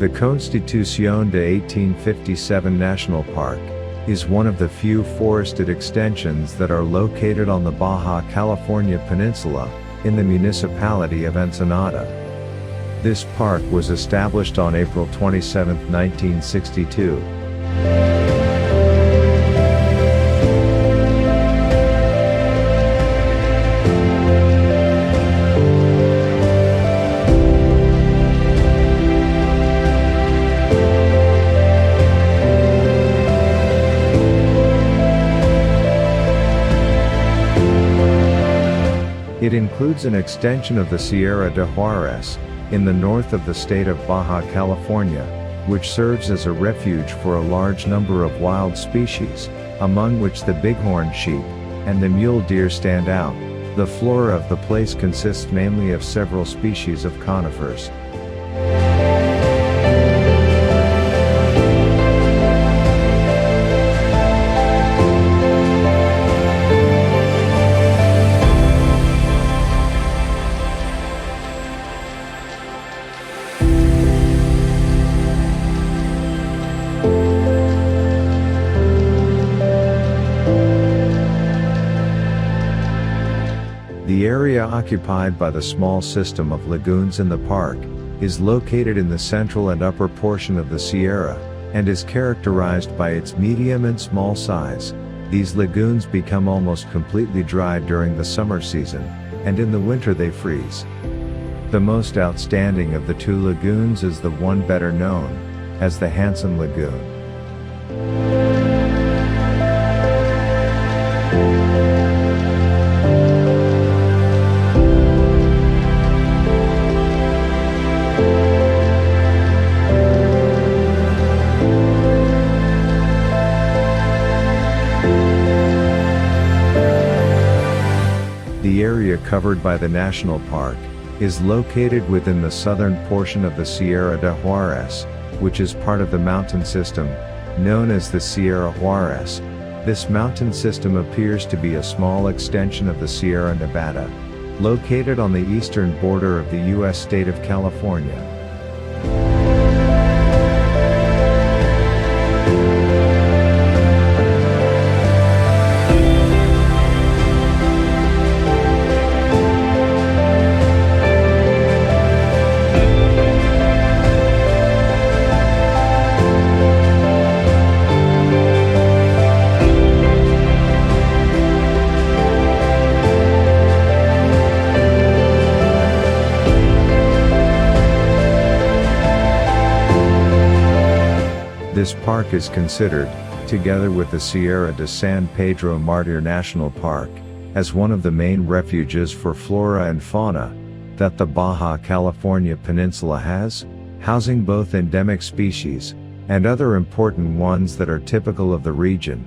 The Constitucion de 1857 National Park is one of the few forested extensions that are located on the Baja California Peninsula, in the municipality of Ensenada. This park was established on April 27, 1962. It includes an extension of the Sierra de Juarez, in the north of the state of Baja California, which serves as a refuge for a large number of wild species, among which the bighorn sheep and the mule deer stand out. The flora of the place consists mainly of several species of conifers. The area occupied by the small system of lagoons in the park is located in the central and upper portion of the Sierra, and is characterized by its medium and small size. These lagoons become almost completely dry during the summer season, and in the winter they freeze. The most outstanding of the two lagoons is the one better known as the Hansen Lagoon. The area covered by the national park is located within the southern portion of the Sierra de Juarez, which is part of the mountain system known as the Sierra Juarez. This mountain system appears to be a small extension of the Sierra Nevada, located on the eastern border of the U.S. state of California. This park is considered, together with the Sierra de San Pedro Martir National Park, as one of the main refuges for flora and fauna that the Baja California Peninsula has, housing both endemic species and other important ones that are typical of the region.